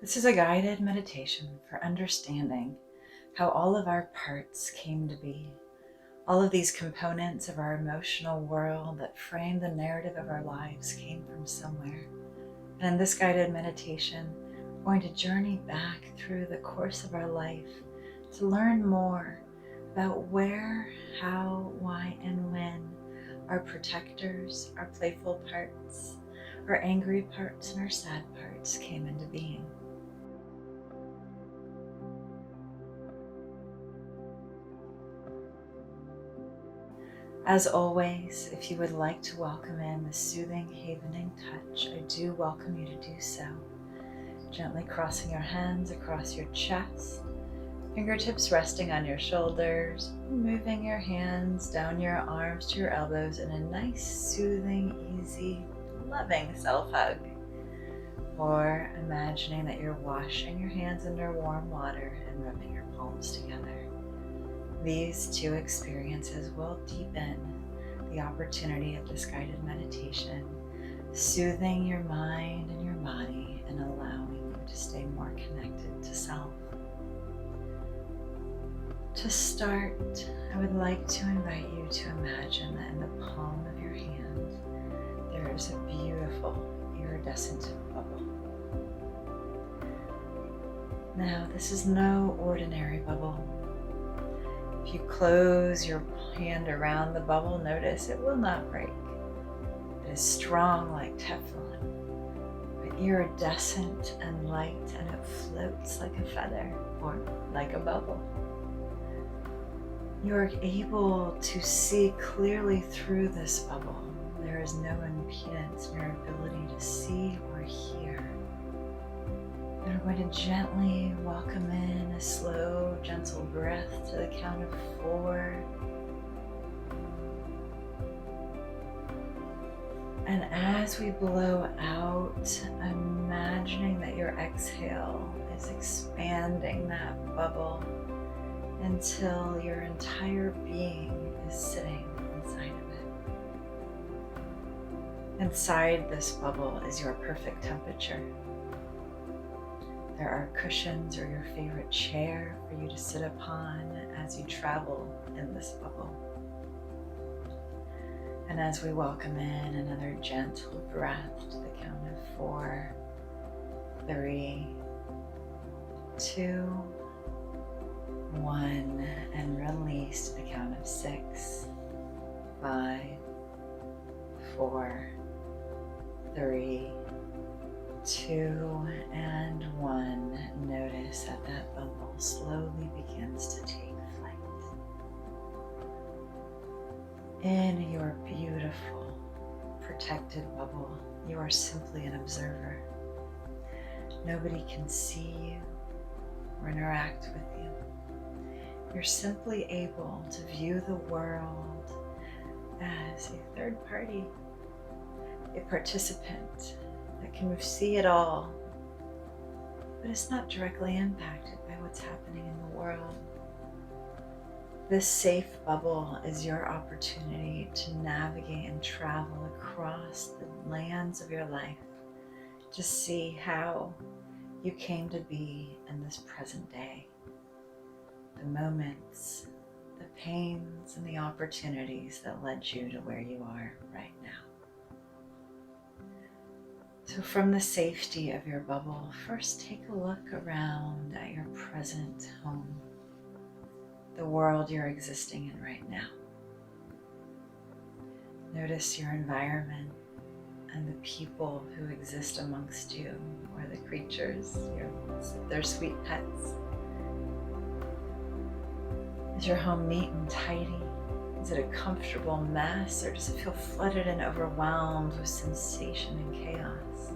This is a guided meditation for understanding how all of our parts came to be. All of these components of our emotional world that frame the narrative of our lives came from somewhere. And in this guided meditation, we're going to journey back through the course of our life to learn more about where, how, why, and when our protectors, our playful parts, our angry parts, and our sad parts came into being. As always, if you would like to welcome in the soothing, havening touch, I do welcome you to do so. Gently crossing your hands across your chest, fingertips resting on your shoulders, moving your hands down your arms to your elbows in a nice, soothing, easy, loving self-hug. Or imagining that you're washing your hands under warm water and rubbing your palms together. These two experiences will deepen the opportunity of this guided meditation, soothing your mind and your body and allowing you to stay more connected to self. To start, I would like to invite you to imagine that in the palm of your hand, there is a beautiful iridescent bubble. Now, this is no ordinary bubble. If you close your hand around the bubble, notice it will not break. It is strong like Teflon, but iridescent and light, and it floats like a feather or like a bubble. You are able to see clearly through this bubble. There is no impedance in your ability to see or hear. And we're going to gently welcome in a slow, gentle breath to the count of 4. And as we blow out, imagining that your exhale is expanding that bubble until your entire being is sitting inside of it. Inside this bubble is your perfect temperature. There are cushions or your favorite chair for you to sit upon as you travel in this bubble. And as we welcome in another gentle breath to the count of 4, 3, 2, 1, and release to the count of 6, 5, 4, 3, 2, and 1. Notice that that bubble slowly begins to take flight. In your beautiful, protected bubble, you are simply an observer. Nobody can see you or interact with you. You're simply able to view the world as a third party, a participant that can see it all, but it's not directly impacted by what's happening in the world. This safe bubble is your opportunity to navigate and travel across the lands of your life to see how you came to be in this present day. The moments, the pains, and the opportunities that led you to where you are right now. So from the safety of your bubble, first take a look around at your present home, the world you're existing in right now. Notice your environment and the people who exist amongst you, or the creatures, their sweet pets. Is your home neat and tidy? Is it a comfortable mess, or does it feel flooded and overwhelmed with sensation and chaos?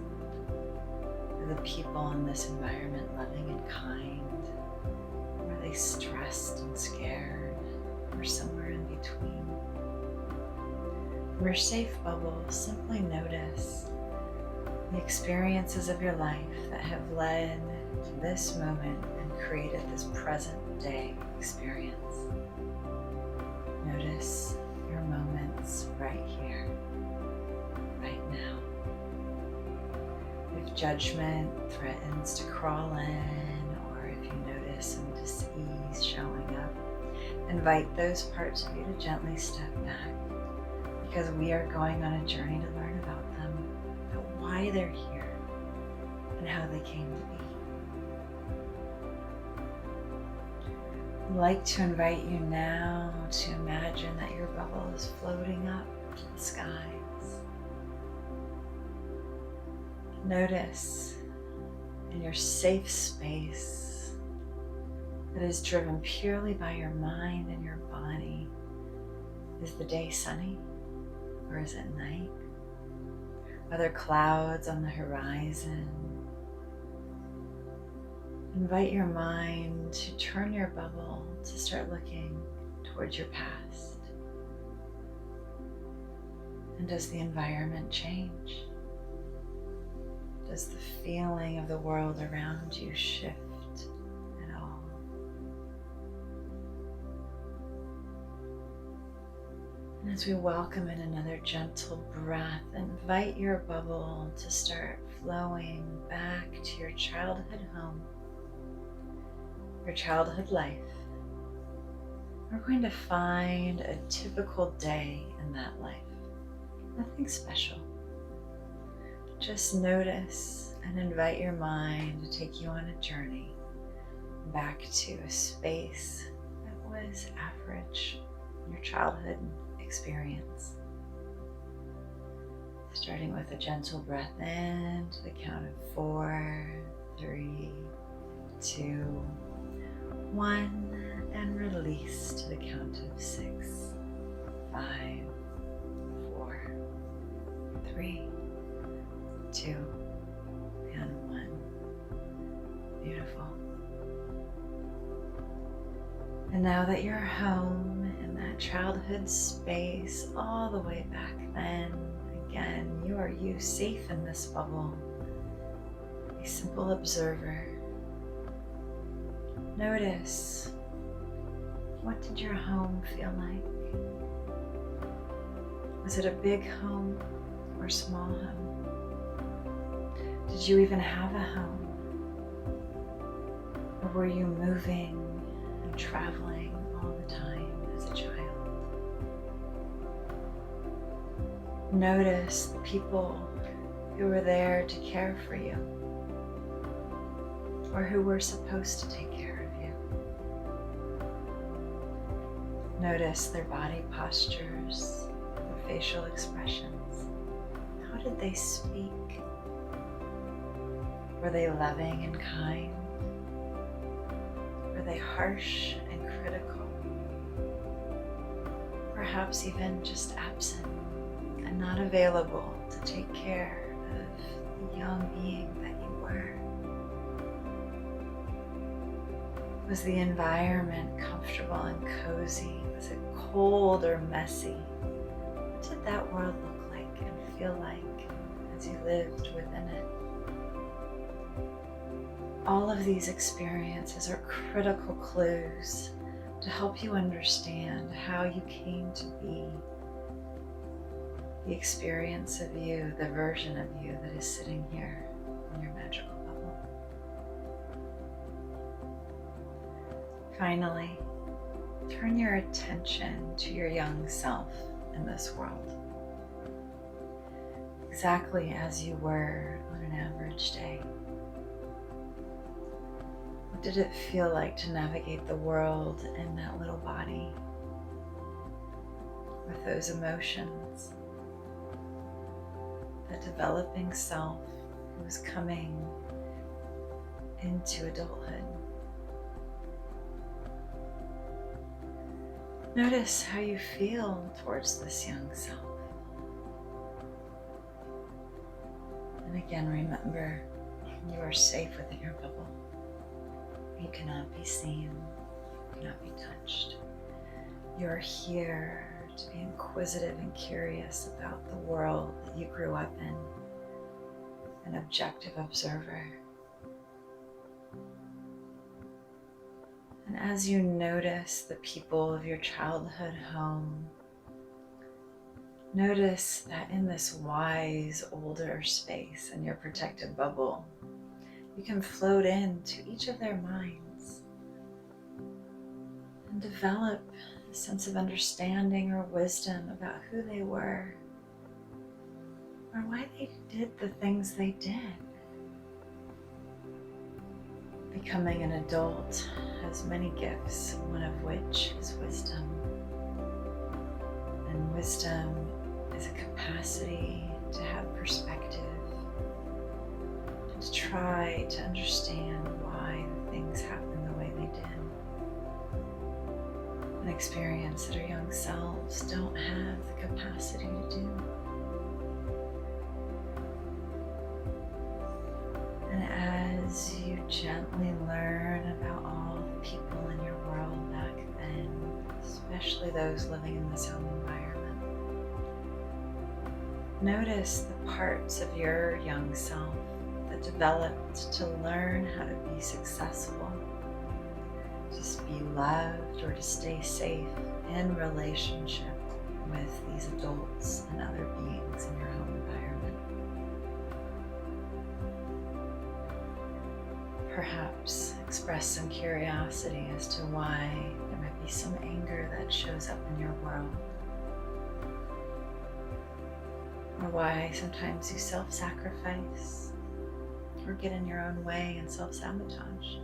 Are the people in this environment loving and kind? Or are they stressed and scared, or somewhere in between? From your safe bubble, simply notice the experiences of your life that have led to this moment and created this present day experience. Notice your moments right here, right now. If judgment threatens to crawl in, or if you notice some dis-ease showing up, invite those parts of you to gently step back, because we are going on a journey to learn about them, about why they're here, and how they came to be. I'd like to invite you now to imagine that your bubble is floating up to the skies. Notice in your safe space that is driven purely by your mind and your body. Is the day sunny or is it night? Are there clouds on the horizon? Invite your mind to turn your bubble to start looking towards your past. And does the environment change? Does the feeling of the world around you shift at all? And as we welcome in another gentle breath, invite your bubble to start flowing back to your childhood home, your childhood life. We're going to find a typical day in that life. Nothing special. Just notice and invite your mind to take you on a journey back to a space that was average in your childhood experience. Starting with a gentle breath in to the count of 4, 3, 2, 1, and release to the count of 6, 5, 4, 3, 2, and 1. Beautiful. And now that you're home in that childhood space all the way back then, again, you are safe in this bubble, a simple observer. Notice, what did your home feel like? Was it a big home or small home? Did you even have a home? Or were you moving and traveling all the time as a child? Notice the people who were there to care for you, or who were supposed to take care of you. Notice their body postures, their facial expressions. How did they speak? Were they loving and kind? Were they harsh and critical? Perhaps even just absent and not available to take care of the young being that you were? Was the environment comfortable and cozy? Was it cold or messy? What did that world look like and feel like as you lived within it? All of these experiences are critical clues to help you understand how you came to be, the experience of you, the version of you that is sitting here in your magical bubble. Finally, turn your attention to your young self in this world, exactly as you were on an average day. What did it feel like to navigate the world in that little body with those emotions? That developing self who was coming into adulthood. Notice how you feel towards this young self. And again, remember, you are safe within your bubble. You cannot be seen, you cannot be touched. You're here to be inquisitive and curious about the world that you grew up in, an objective observer. And as you notice the people of your childhood home, Notice that in this wise, older space in your protected bubble, you can float into each of their minds and develop a sense of understanding or wisdom about who they were or why they did the things they did. Becoming an adult has many gifts, one of which is wisdom. And wisdom is a capacity to have perspective, to try to understand why things happen the way they did. An experience that our young selves don't have the capacity to do. And as you gently learn about all the people in your world back then, especially those living in this home environment, notice the parts of your young self that developed to learn how to be successful, to be loved, or to stay safe in relationship with these adults and other beings in your home environment. Perhaps express some curiosity as to why there might be some anger that shows up in your world, or why sometimes you self-sacrifice or get in your own way and self-sabotage.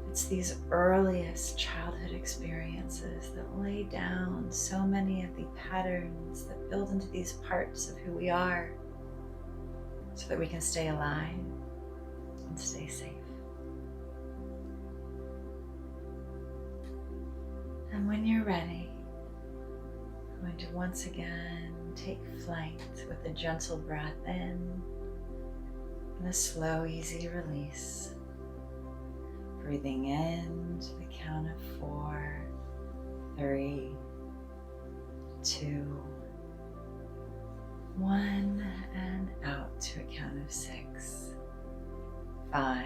It's these earliest childhood experiences that lay down so many of the patterns that build into these parts of who we are so that we can stay alive and stay safe. And when you're ready, I'm going to once again take flight with a gentle breath in and a slow, easy release. Breathing in to the count of 4, 3, 2, 1, and out to a count of 6, 5,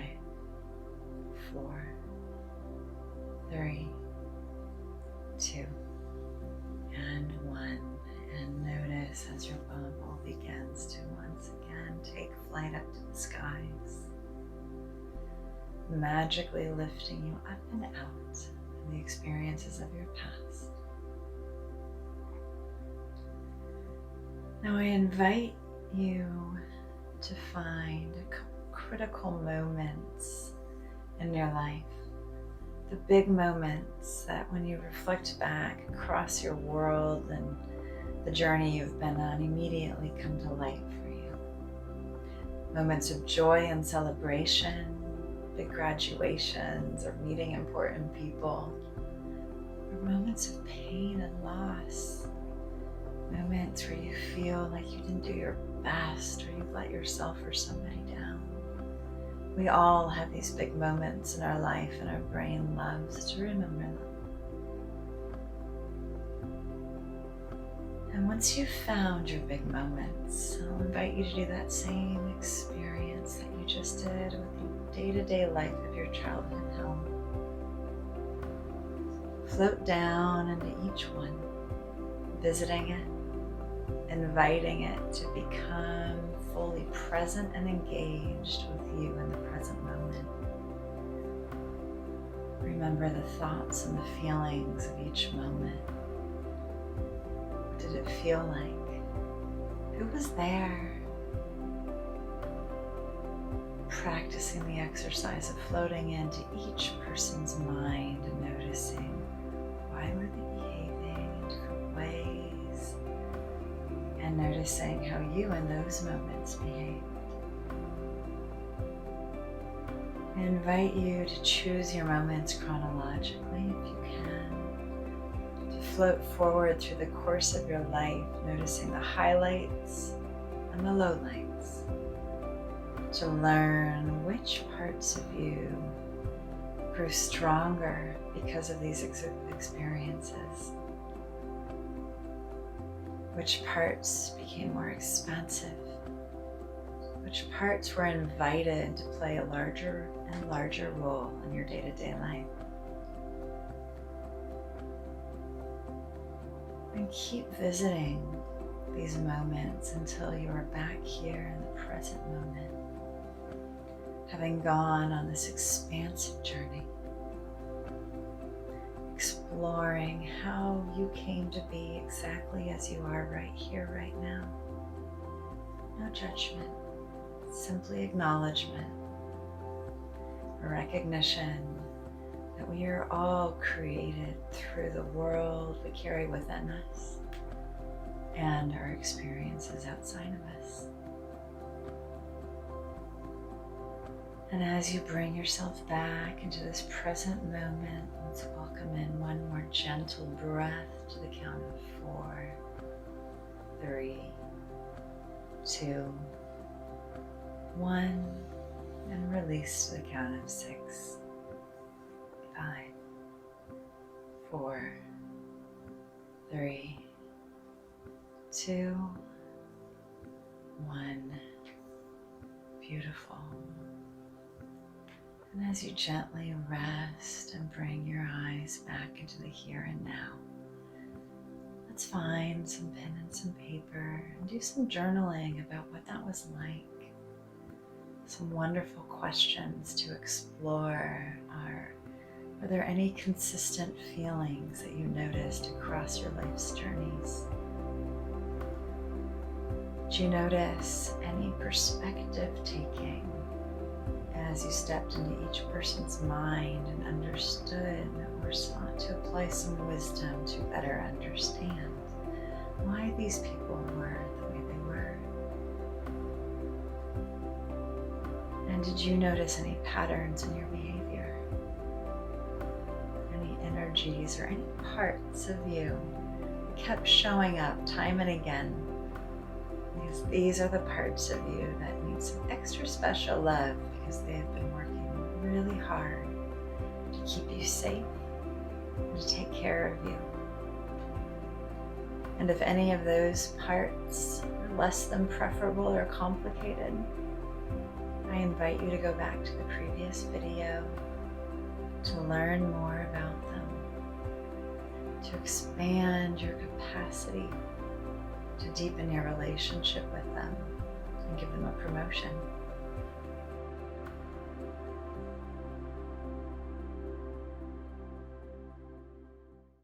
4, 3, 2, and 1. And notice as your bubble begins to once again take flight up to the skies, magically lifting you up and out from the experiences of your past. Now I invite you to find critical moments in your life, the big moments that when you reflect back across your world and the journey you've been on immediately come to light for you. Moments of joy and celebration, big graduations, or meeting important people, or moments of pain and loss, moments where you feel like you didn't do your best or you've let yourself or somebody down. We all have these big moments in our life, and our brain loves to remember them. And once you've found your big moments, I'll invite you to do that same experience that you just did with the day-to-day life of your childhood home. Float down into each one, visiting it, inviting it to become fully present and engaged with you in the present moment. Remember the thoughts and the feelings of each moment. What did it feel like? Who was there? Practicing the exercise of floating into each person's mind and noticing why were they behaving in different ways, and noticing how you in those moments behaved. I invite you to choose your moments chronologically if you can, to float forward through the course of your life, noticing the highlights and the lowlights, to learn which parts of you grew stronger because of these experiences, which parts became more expansive, which parts were invited to play a larger and larger role in your day-to-day life. And keep visiting these moments until you are back here in the present moment, having gone on this expansive journey, exploring how you came to be exactly as you are right here, right now. No judgment, simply acknowledgement, a recognition that we are all created through the world we carry within us and our experiences outside of us. And as you bring yourself back into this present moment, let's welcome in one more gentle breath to the count of 4, 3, 2, 1, and release to the count of 6, 5, 4, 3, 2, 1. Beautiful. And as you gently rest and bring your eyes back into the here and now, let's find some pen and some paper and do some journaling about what that was like. Some wonderful questions to explore are there any consistent feelings that you noticed across your life's journeys? Did you notice any perspective taking as you stepped into each person's mind and understood or sought to apply some wisdom to better understand why these people were the way they were? And did you notice any patterns in your behavior? Any energies or any parts of you that kept showing up time and again? Because these are the parts of you that need some extra special love because they have been working really hard to keep you safe and to take care of you. And if any of those parts are less than preferable or complicated, I invite you to go back to the previous video to learn more about them, to expand your capacity to deepen your relationship with them and give them a promotion.